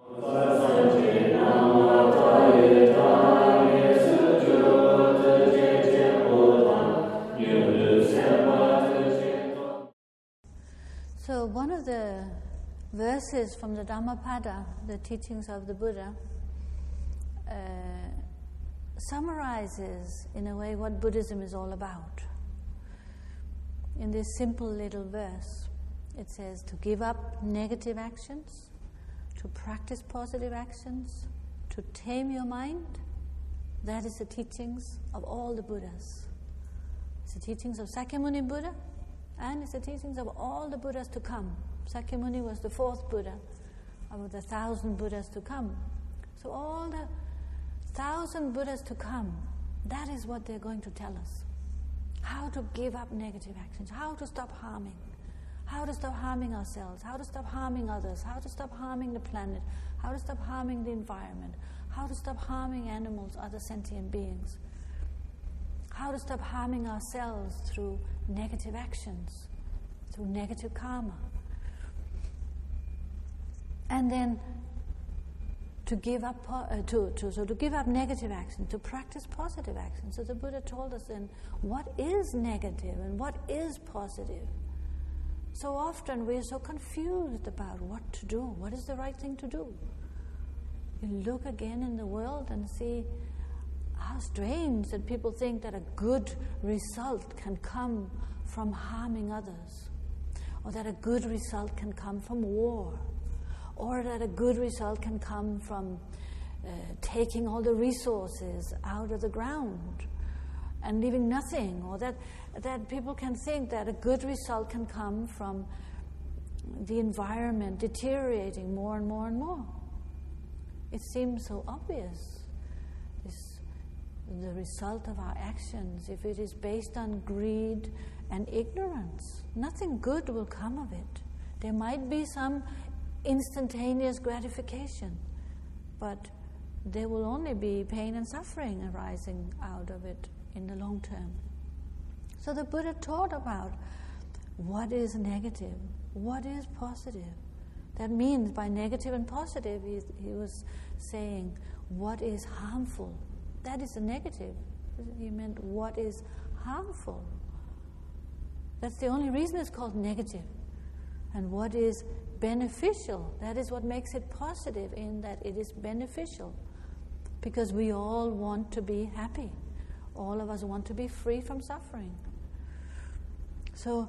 So one of the verses from the Dhammapada, the teachings of the Buddha, summarizes in a way what Buddhism is all about. In this simple little verse, it says to give up negative actions, to practice positive actions, to tame your mind. That is the teachings of all the Buddhas. It's the teachings of Sakyamuni Buddha, and it's the teachings of all the Buddhas to come. Sakyamuni was the fourth Buddha of the 1,000 Buddhas to come. So all the 1,000 Buddhas to come, that is what they're going to tell us. How to give up negative actions, how to stop harming, how to stop harming ourselves, how to stop harming others, how to stop harming the planet, how to stop harming the environment, how to stop harming animals, other sentient beings, how to stop harming ourselves through negative actions, through negative karma. And then to give up to give up negative action, to practice positive action. So the Buddha told us then what is negative and what is positive. So often we are so confused about what to do, what is the right thing to do. You look again in the world and see how strange that people think that a good result can come from harming others, or that a good result can come from war, or that a good result can come from taking all the resources out of the ground and leaving nothing, or that people can think that a good result can come from the environment deteriorating more and more and more. It seems so obvious, the result of our actions. If it is based on greed and ignorance, nothing good will come of it. There might be some instantaneous gratification, but there will only be pain and suffering arising out of it in the long term. So the Buddha taught about what is negative, what is positive. That means by negative and positive, he was saying what is harmful. That is the negative. He meant what is harmful. That's the only reason it's called negative. And what is beneficial, that is what makes it positive, in that it is beneficial. Because we all want to be happy. All of us want to be free from suffering. So,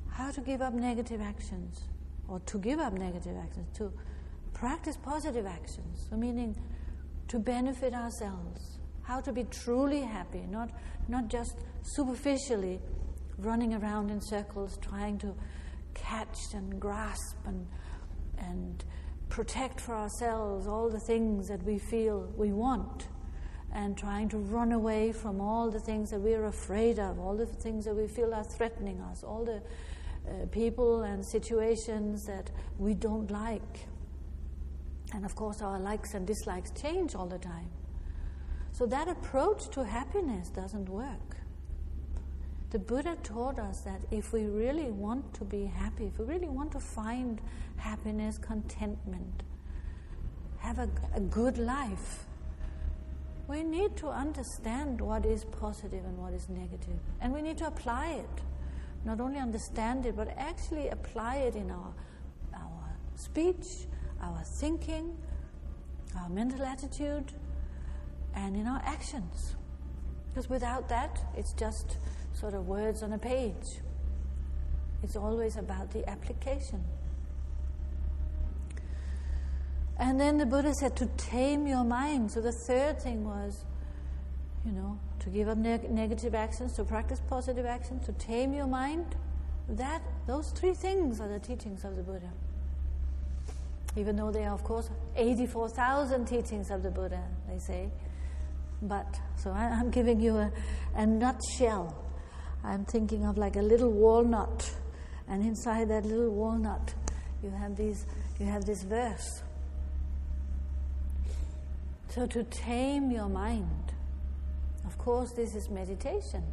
how to give up negative actions? Or to give up negative actions, to practice positive actions, so meaning to benefit ourselves, how to be truly happy, not just superficially running around in circles trying to catch and grasp and protect for ourselves all the things that we feel we want, and trying to run away from all the things that we're afraid of, all the things that we feel are threatening us, all the people and situations that we don't like. And of course our likes and dislikes change all the time. So that approach to happiness doesn't work. The Buddha taught us that if we really want to be happy, if we really want to find happiness, contentment, have a good life, we need to understand what is positive and what is negative. And we need to apply it. Not only understand it, but actually apply it in our speech, our thinking, our mental attitude, and in our actions. Because without that, it's just sort of words on a page. It's always about the application. And then the Buddha said to tame your mind. So the third thing was, to give up negative actions, to practice positive actions, to tame your mind. Those three things are the teachings of the Buddha. Even though there are, of course, 84,000 teachings of the Buddha, they say. But, so I'm giving you a nutshell. I'm thinking of like a little walnut. And inside that little walnut, you have this verse. So to tame your mind, of course, this is meditation.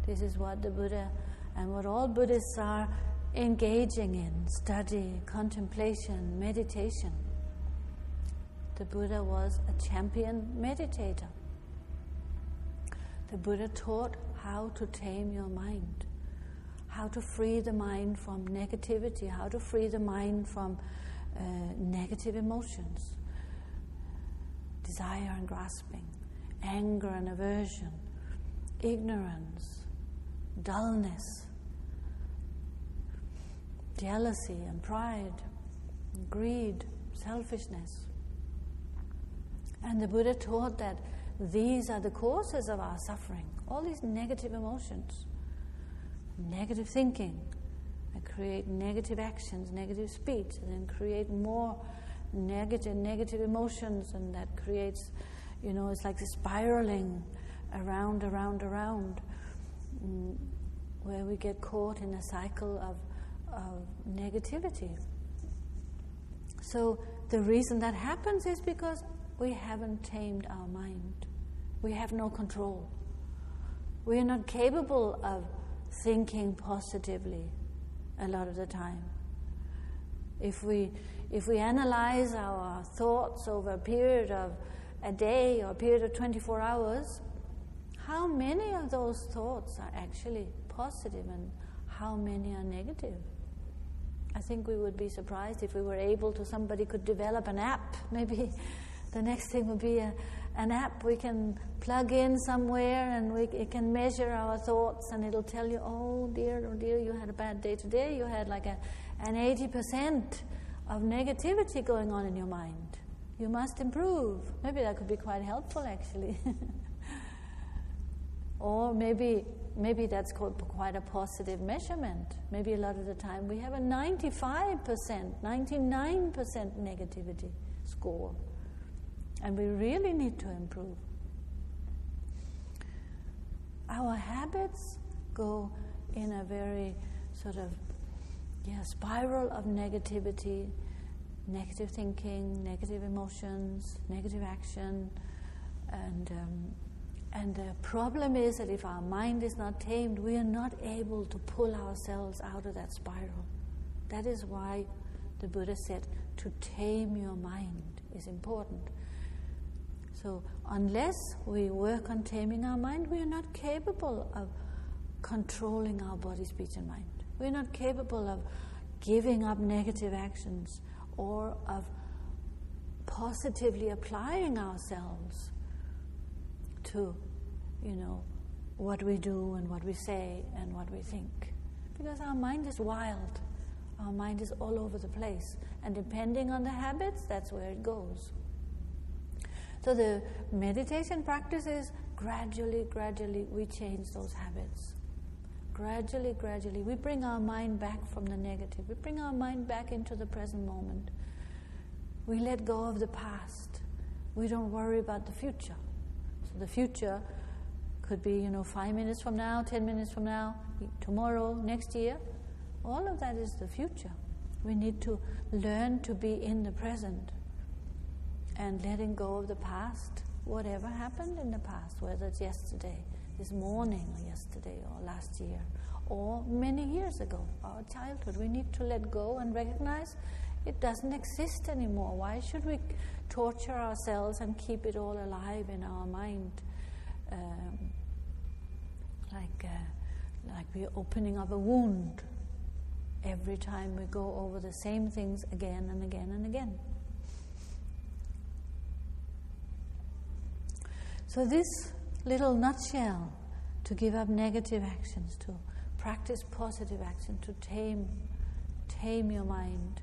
This is what the Buddha and what all Buddhists are engaging in: study, contemplation, meditation. the Buddha was a champion meditator. The Buddha taught how to tame your mind, how to free the mind from negativity, how to free the mind from negative emotions, desire and grasping, anger and aversion, ignorance, dullness, jealousy and pride, greed, selfishness. And the Buddha taught that these are the causes of our suffering, all these negative emotions, negative thinking, that create negative actions, negative speech, and then create more negative emotions, and that creates, it's like spiraling around, where we get caught in a cycle of negativity. So the reason that happens is because we haven't tamed our mind. We have no control. We are not capable of thinking positively a lot of the time. If we analyze our thoughts over a period of a day or a period of 24 hours, how many of those thoughts are actually positive and how many are negative? I think we would be surprised if we were able to, somebody could develop an app. Maybe the next thing would be an app we can plug in somewhere, and it can measure our thoughts, and it'll tell you, oh dear, you had a bad day today. You had like an 80% of negativity going on in your mind. You must improve. Maybe that could be quite helpful, actually. Or maybe that's quite a positive measurement. Maybe a lot of the time we have a 95%, 99% negativity score. And we really need to improve. Our habits go in a very sort of spiral of negativity, negative thinking, negative emotions, negative action, and the problem is that if our mind is not tamed, we are not able to pull ourselves out of that spiral. That is why the Buddha said to tame your mind is important. So unless we work on taming our mind, we are not capable of controlling our body, speech, and mind. We're not capable of giving up negative actions or of positively applying ourselves to, what we do and what we say and what we think. Because our mind is wild. Our mind is all over the place. And depending on the habits, that's where it goes. So the meditation practice is gradually we change those habits. Gradually, we bring our mind back from the negative. We bring our mind back into the present moment. We let go of the past. We don't worry about the future. So the future could be, 5 minutes from now, 10 minutes from now, tomorrow, next year. All of that is the future. We need to learn to be in the present and letting go of the past, whatever happened in the past, whether it's yesterday, this morning, or yesterday, or last year, or many years ago, our childhood. We need to let go and recognize it doesn't exist anymore. Why should we torture ourselves and keep it all alive in our mind? Like we're opening up a wound every time we go over the same things again and again and again. So this little nutshell, to give up negative actions, to practice positive action, to tame your mind,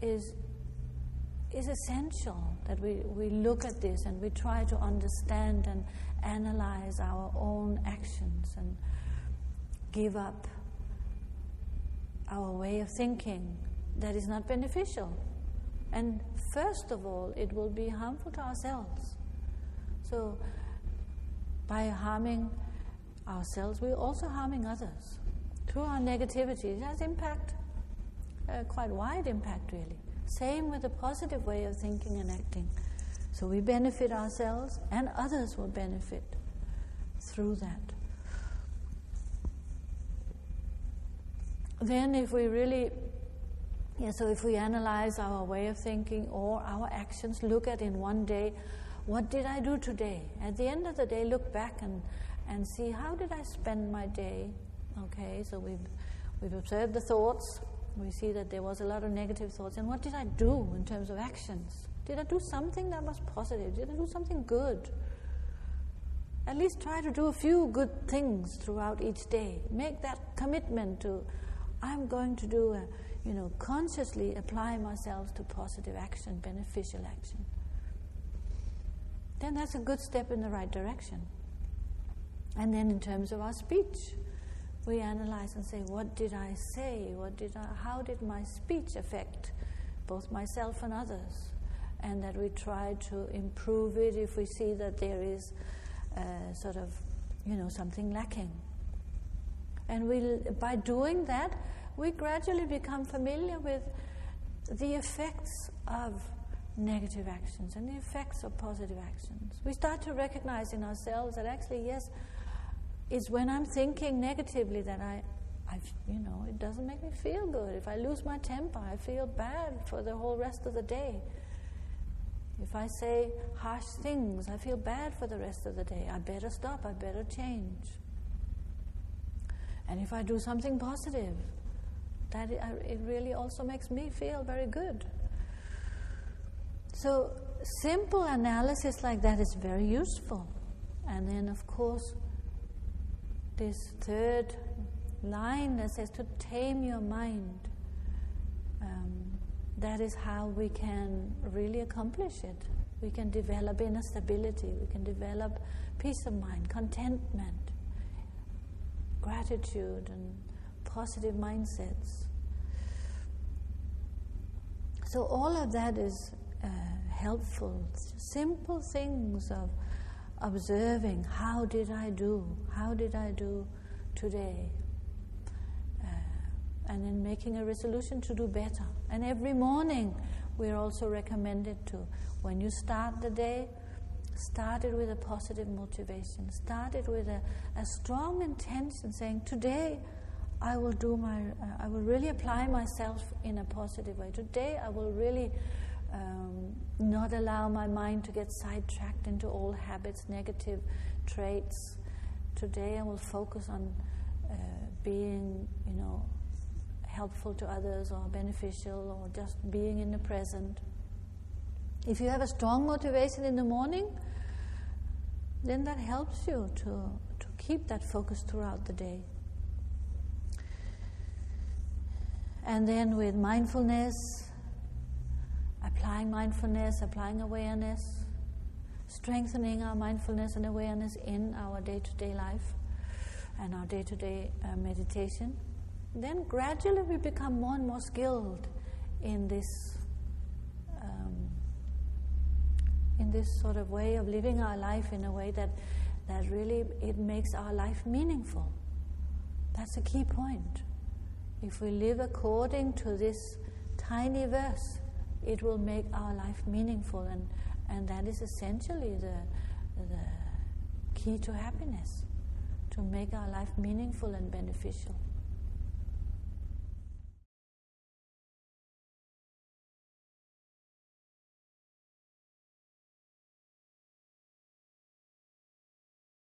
is essential, that we look at this and we try to understand and analyze our own actions and give up our way of thinking that is not beneficial. And first of all, it will be harmful to ourselves. So by harming ourselves, we're also harming others. Through our negativity, it has impact, quite wide impact really. Same with a positive way of thinking and acting. So we benefit ourselves and others will benefit through that. Then if we really Yeah, so if we analyze our way of thinking or our actions, look at in one day, what did I do today? At the end of the day, look back and see, how did I spend my day? Okay, so we've observed the thoughts. We see that there was a lot of negative thoughts. And what did I do in terms of actions? Did I do something that was positive? Did I do something good? At least try to do a few good things throughout each day. Make that commitment to, I'm going to do consciously apply myself to positive action, beneficial action. Then that's a good step in the right direction. And then in terms of our speech, we analyze and say, what did I say? How did my speech affect both myself and others? And that we try to improve it if we see that there is something lacking. And by doing that, we gradually become familiar with the effects of negative actions and the effects of positive actions. We start to recognize in ourselves that actually, yes, it's when I'm thinking negatively that it doesn't make me feel good. If I lose my temper, I feel bad for the whole rest of the day. If I say harsh things, I feel bad for the rest of the day. I better stop, I better change. And if I do something positive, it really also makes me feel very good. So simple analysis like that is very useful. And then, of course, this third line that says to tame your mind, that is how we can really accomplish it. We can develop inner stability, we can develop peace of mind, contentment, gratitude, and positive mindsets. So all of that is helpful, simple things of observing, how did I do today? And then making a resolution to do better. And every morning we're also recommended to, when you start the day, start it with a positive motivation. Start it with a strong intention, saying, today I will really apply myself in a positive way. Today I will really not allow my mind to get sidetracked into old habits, negative traits. Today I will focus on being, helpful to others or beneficial or just being in the present. If you have a strong motivation in the morning, then that helps you to keep that focus throughout the day. And then with mindfulness, applying awareness, strengthening our mindfulness and awareness in our day-to-day life and our day-to-day meditation, then gradually we become more and more skilled in this sort of way of living our life in a way that really it makes our life meaningful. That's a key point. If we live according to this tiny verse, it will make our life meaningful, and that is essentially the key to happiness, to make our life meaningful and beneficial.